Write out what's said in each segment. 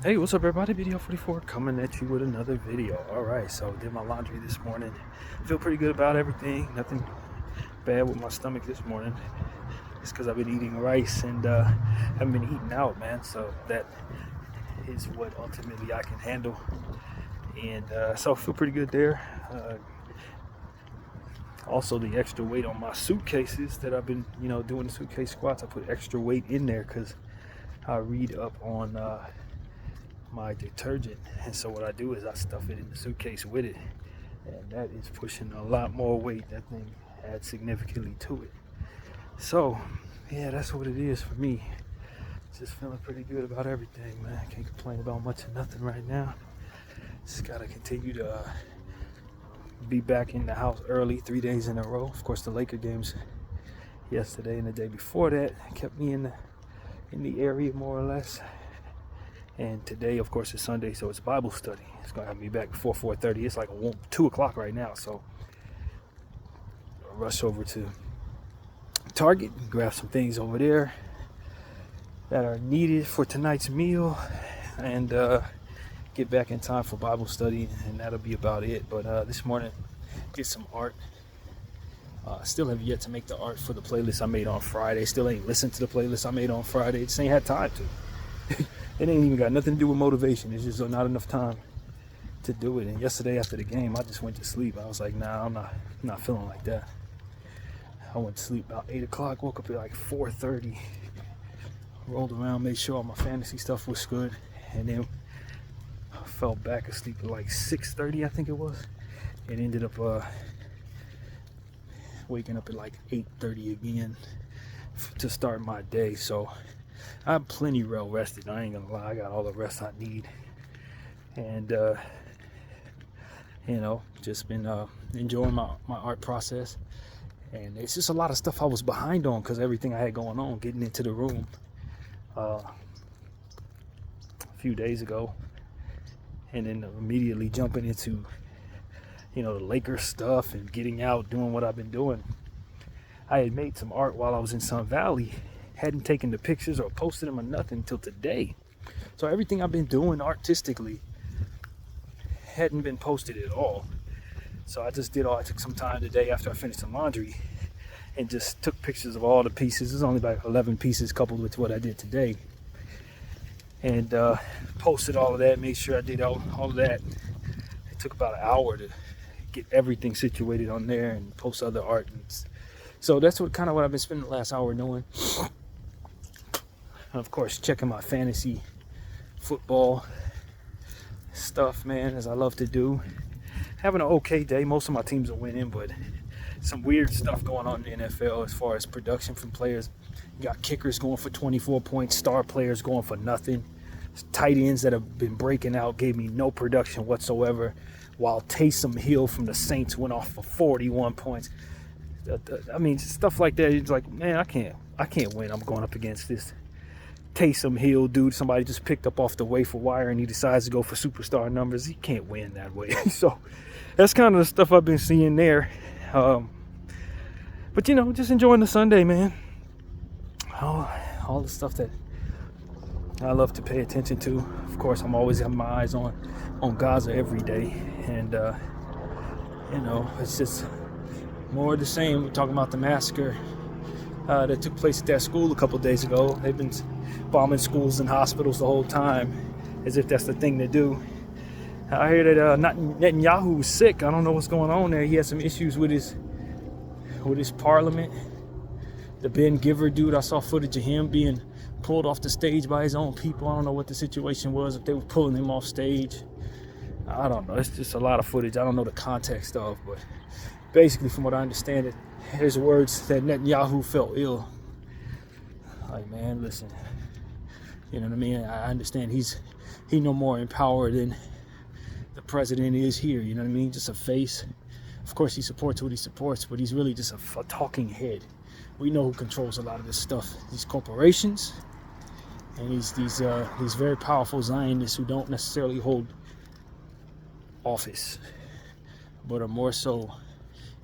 Hey, what's up, everybody? Video 44 coming at you with another video. All right, so did my laundry this morning. Feel pretty good about everything. Nothing bad with my stomach this morning. It's because I've been eating rice and haven't been eating out, man. So that is what ultimately I can handle. And so I feel pretty good there. Also, the extra weight on my suitcases that I've been, doing the suitcase squats. I put extra weight in there because I read up on my detergent, and so what I do is I stuff it in the suitcase with it, and that is pushing a lot more weight. That thing adds significantly to it. So yeah, that's what it is for me. Just feeling pretty good about everything, man. Can't complain about much of nothing right now. Just gotta continue to be back in the house early 3 days in a row. Of course, the Laker games yesterday and the day before that kept me in the area more or less. And today, of course, is Sunday, so it's Bible study. It's gonna have me back before 4:30. It's like 2 o'clock right now, so I'll rush over to Target, grab some things over there that are needed for tonight's meal, and get back in time for Bible study, and that'll be about it. But this morning, get some art. Still have yet to make the art for the playlist I made on Friday. Still ain't listened to the playlist I made on Friday. Just ain't had time to. It ain't even got nothing to do with motivation. It's just not enough time to do it. And yesterday after the game, I just went to sleep. I was like, nah, I'm not feeling like that. I went to sleep about 8 o'clock, woke up at like 4:30, rolled around, made sure all my fantasy stuff was good, and then I fell back asleep at like 6:30, I think it was, and ended up waking up at like 8:30 again to start my day. So I'm plenty well rested. I ain't gonna lie, I got all the rest I need, and just been enjoying my art process. And it's just a lot of stuff I was behind on because everything I had going on, getting into the room a few days ago, and then immediately jumping into the Lakers stuff and getting out, doing what I've been doing. I had made some art while I was in Sun Valley, hadn't taken the pictures or posted them or nothing until today. So everything I've been doing artistically hadn't been posted at all. So I took some time today after I finished the laundry and just took pictures of all the pieces. There's only about 11 pieces coupled with what I did today. And posted all of that, made sure I did all of that. It took about an hour to get everything situated on there and post other art. So that's what I've been spending the last hour doing. And of course, checking my fantasy football stuff, man, as I love to do. Having an okay day. Most of my teams are winning, but some weird stuff going on in the NFL as far as production from players. You got kickers going for 24 points, star players going for nothing. Tight ends that have been breaking out gave me no production whatsoever, while Taysom Hill from the Saints went off for 41 points. I mean, stuff like that. It's like, man, I can't win. I'm going up against this Taysom Hill dude somebody just picked up off the waiver wire, and he decides to go for superstar numbers. He can't win that way. So that's kind of the stuff I've been seeing there. But just enjoying the Sunday, man. All the stuff that I love to pay attention to. Of course, I'm always having my eyes on Gaza every day, and it's just more of the same. We're talking about the massacre that took place at that school a couple of days ago. They've been bombing schools and hospitals the whole time, as if that's the thing to do. I hear that Netanyahu is sick. I don't know what's going on there. He has some issues with his parliament. The Ben Giver dude, I saw footage of him being pulled off the stage by his own people. I don't know what the situation was, if they were pulling him off stage. I don't know. It's just a lot of footage I don't know the context of, but basically, from what I understand, his words that Netanyahu felt ill. Like, man, listen, you know what I mean? I understand he no more in power than the president is here. You know what I mean? Just a face. Of course, he supports what he supports, but he's really just a talking head. We know who controls a lot of this stuff. These corporations and these very powerful Zionists who don't necessarily hold office, but are more so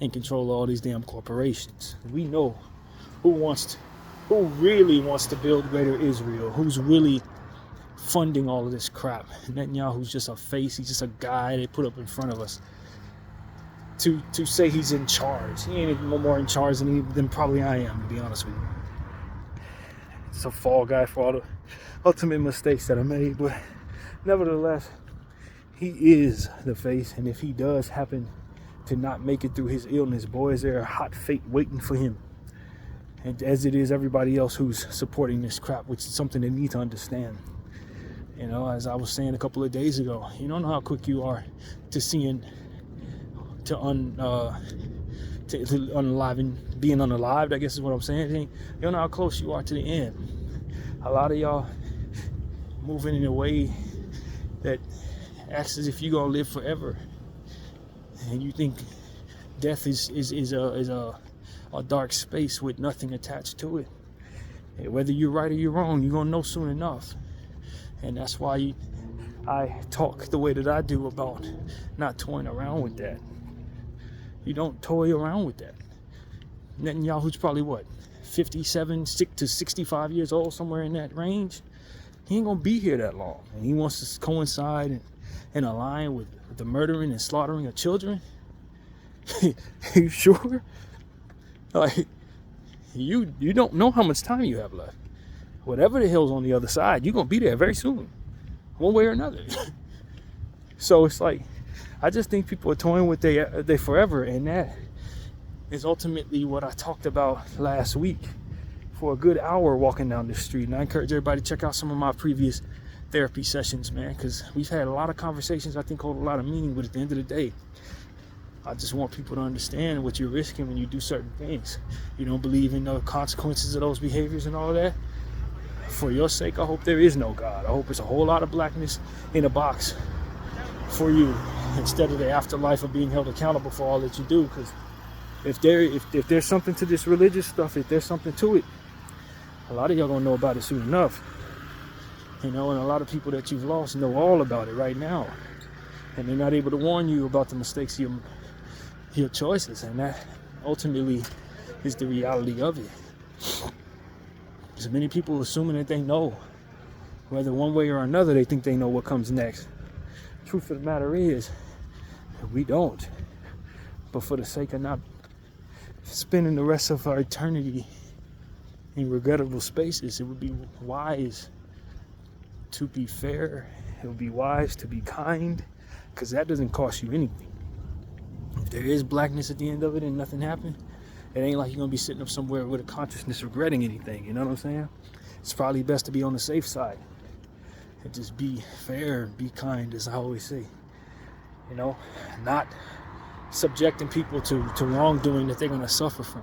in control of all these damn corporations. We know who really wants to build greater Israel, who's really funding all of this crap. Netanyahu's just a face. He's just a guy they put up in front of us to say he's in charge. He ain't even more in charge than probably I am, to be honest with you. It's a fall guy for all the ultimate mistakes that I made, but nevertheless, he is the face. And if he does happen to not make it through his illness, boy, is there a hot fate waiting for him. And as it is everybody else who's supporting this crap, which is something they need to understand. You know, as I was saying a couple of days ago, you don't know how quick you are to unaliving, being unalived, I guess is what I'm saying. You don't know how close you are to the end. A lot of y'all moving in a way that acts as if you're gonna live forever, and you think death is a dark space with nothing attached to it. And whether you're right or you're wrong, you're gonna know soon enough. And that's why I talk the way that I do about not toying around with that. You don't toy around with that. Netanyahu's probably what, 57 to 65 years old, somewhere in that range. He ain't gonna be here that long, and he wants to coincide and align with the murdering and slaughtering of children. You sure? Like, you don't know how much time you have left. Whatever the hell's on the other side, you're gonna be there very soon, one way or another. So it's like, I just think people are toying with they forever, and that is ultimately what I talked about last week for a good hour walking down the street. And I encourage everybody to check out some of my previous therapy sessions, man, because we've had a lot of conversations I think hold a lot of meaning. But at the end of the day, I just want people to understand what you're risking when you do certain things. You don't believe in the consequences of those behaviors and all that. For your sake, I hope there is no God. I hope it's a whole lot of blackness in a box for you, instead of the afterlife of being held accountable for all that you do. Because if there's something to this religious stuff, if there's something to it, a lot of y'all gonna know about it soon enough. You know, and a lot of people that you've lost know all about it right now, and they're not able to warn you about the mistakes of your choices, and that ultimately is the reality of it. So many people assuming that they know, whether one way or another, they think they know what comes next. Truth of the matter is, we don't. But for the sake of not spending the rest of our eternity in regrettable spaces, it would be wise to be fair. It would be wise to be kind, because that doesn't cost you anything. If there is blackness at the end of it and nothing happened, it ain't like you're gonna be sitting up somewhere with a consciousness regretting anything. You know what I'm saying? It's probably best to be on the safe side and just be fair, be kind, as I always say. You know, not subjecting people to wrongdoing that they're gonna suffer from.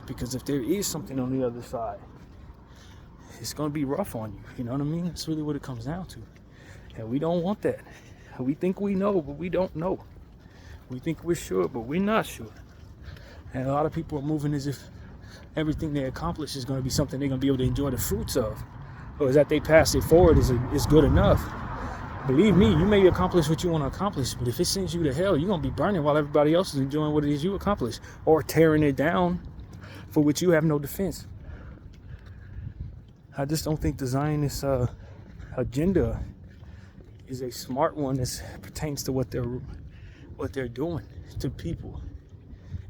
Because if there is something on the other side, it's gonna be rough on you. You know what I mean? That's really what it comes down to. And we don't want that. We think we know, but we don't know. We think we're sure, but we're not sure. And a lot of people are moving as if everything they accomplish is going to be something they're going to be able to enjoy the fruits of, or is that they pass it forward is good enough. Believe me, you may accomplish what you want to accomplish, but if it sends you to hell, you're going to be burning while everybody else is enjoying what it is you accomplished, or tearing it down for which you have no defense. I just don't think the Zionist agenda is a smart one that pertains to what they're doing to people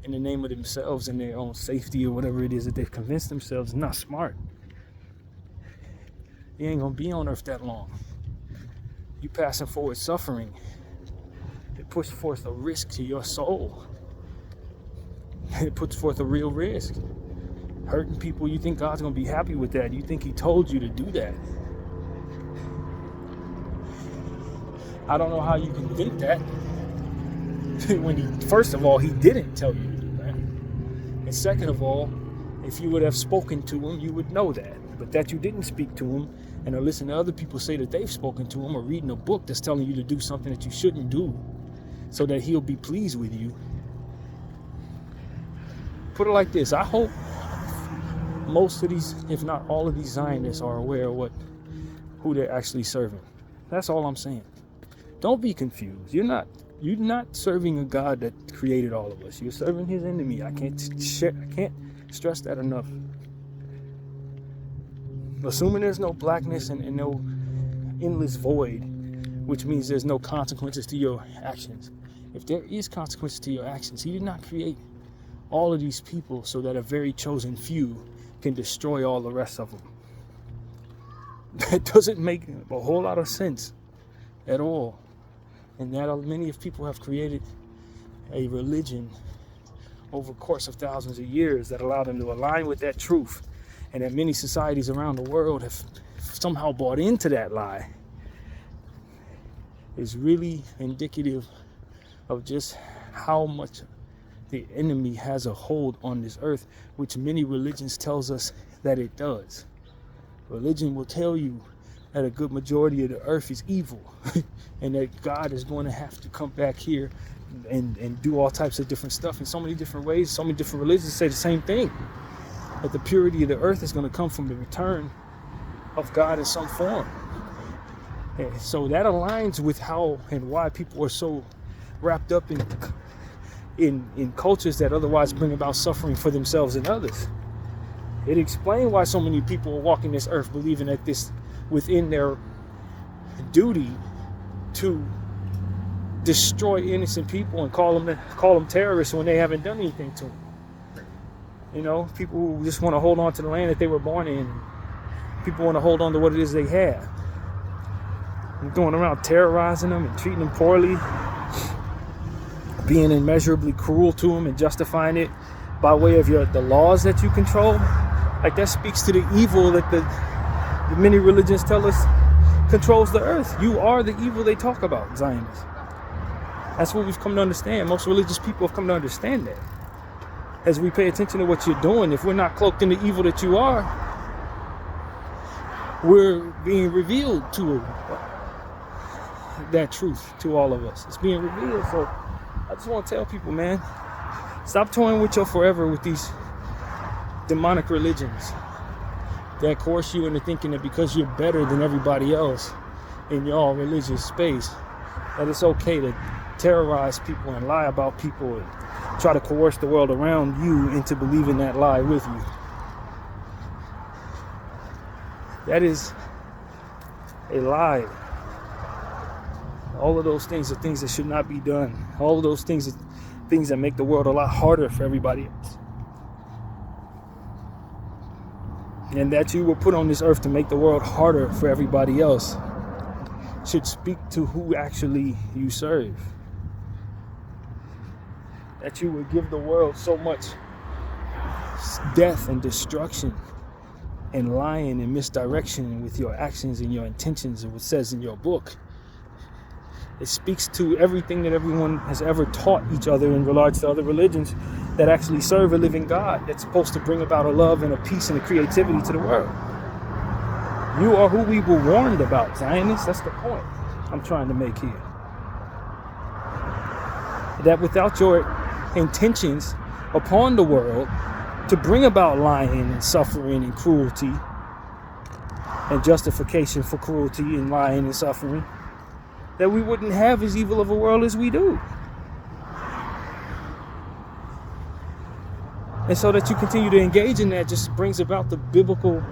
in the name of themselves and their own safety, or whatever it is that they've convinced themselves is not smart. You ain't gonna be on earth that long. You passing forward suffering. It puts forth a risk to your soul. It puts forth a real risk. Hurting people, you think God's gonna be happy with that. You think he told you to do that. I don't know how you can think that when first of all, he didn't tell you to do that. And second of all, if you would have spoken to him, you would know that. But that you didn't speak to him, and are listening to other people say that they've spoken to him, or reading a book that's telling you to do something that you shouldn't do so that he'll be pleased with you. Put it like this, I hope most of these, if not all of these Zionists, are aware of who they're actually serving. That's all I'm saying. Don't be confused. You're not serving a God that created all of us. You're serving his enemy. I can't stress that enough. Assuming there's no blackness and no endless void, which means there's no consequences to your actions. If there is consequences to your actions, he did not create all of these people so that a very chosen few can destroy all the rest of them. That doesn't make a whole lot of sense at all. And that many of people have created a religion over the course of thousands of years that allow them to align with that truth, and that many societies around the world have somehow bought into that lie, is really indicative of just how much the enemy has a hold on this earth, which many religions tells us that it does. Religion will tell you that a good majority of the earth is evil and that God is going to have to come back here and do all types of different stuff in so many different ways. So many different religions say the same thing, that the purity of the earth is going to come from the return of God in some form. And so that aligns with how and why people are so wrapped up in cultures that otherwise bring about suffering for themselves and others. It explains why so many people are walking this earth believing that this within their duty to destroy innocent people and call them terrorists when they haven't done anything to them. You know, people who just want to hold on to the land that they were born in. People want to hold on to what it is they have. And going around terrorizing them and treating them poorly, being immeasurably cruel to them and justifying it by way of the laws that you control. Like, that speaks to the evil that the many religions tell us controls the earth. You are the evil they talk about, Zionists. That's what we've come to understand. Most religious people have come to understand that. As we pay attention to what you're doing, if we're not cloaked in the evil that you are, we're being revealed to that truth to all of us. It's being revealed. So I just want to tell people, man, stop toying with your forever with these demonic religions that coerce you into thinking that because you're better than everybody else in your religious space, that it's okay to terrorize people and lie about people and try to coerce the world around you into believing that lie with you. That is a lie. All of those things are things that should not be done. All of those things are things that make the world a lot harder for everybody else. And that you were put on this earth to make the world harder for everybody else should speak to who actually you serve. That you would give the world so much death and destruction and lying and misdirection with your actions and your intentions and what it says in your book. It speaks to everything that everyone has ever taught each other in regards to other religions that actually serve a living God that's supposed to bring about a love and a peace and a creativity to the world. You are who we were warned about, Zionists. That's the point I'm trying to make here. That without your intentions upon the world to bring about lying and suffering and cruelty and justification for cruelty and lying and suffering, that we wouldn't have as evil of a world as we do. And so that you continue to engage in that just brings about the biblical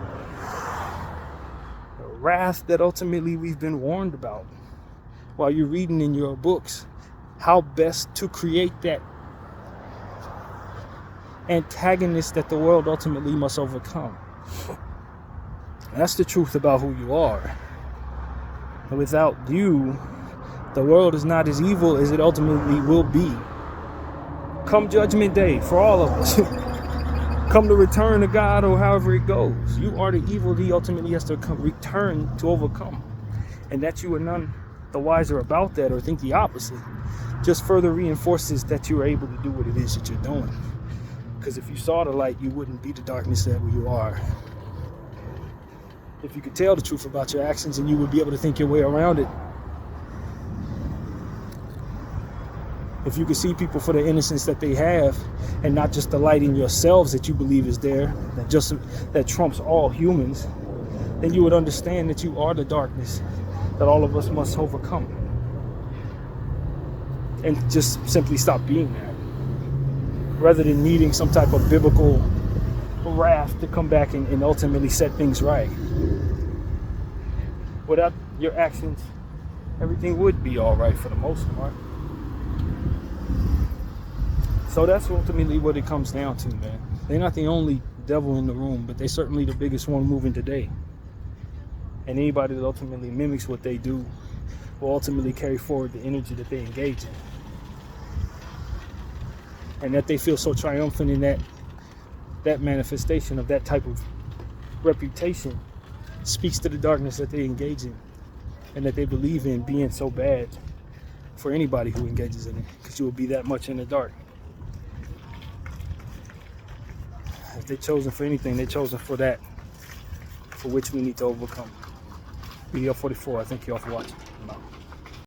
wrath that ultimately we've been warned about while you're reading in your books how best to create that antagonist that the world ultimately must overcome. That's the truth about who you are. And without you, the world is not as evil as it ultimately will be. Come Judgment Day for all of us. Come the return of God, or however it goes. You are the evil he ultimately has to return to overcome. And that you are none the wiser about that or think the opposite just further reinforces that you are able to do what it is that you're doing. Because if you saw the light, you wouldn't be the darkness that you are. If you could tell the truth about your actions, and you would be able to think your way around it. If you could see people for the innocence that they have, and not just the light in yourselves that you believe is there, that trumps all humans, then you would understand that you are the darkness that all of us must overcome. And just simply stop being that. Rather than needing some type of biblical wrath to come back and ultimately set things right. Without your actions, everything would be all right for the most part. So that's ultimately what it comes down to, man. They're not the only devil in the room, but they're certainly the biggest one moving today. And anybody that ultimately mimics what they do will ultimately carry forward the energy that they engage in. And that they feel so triumphant in that manifestation of that type of reputation speaks to the darkness that they engage in, and that they believe in being so bad for anybody who engages in it, because you will be that much in the dark. If they're chosen for anything, they're chosen for that, for which we need to overcome. BDL 44, I thank you all for watching. I'm out.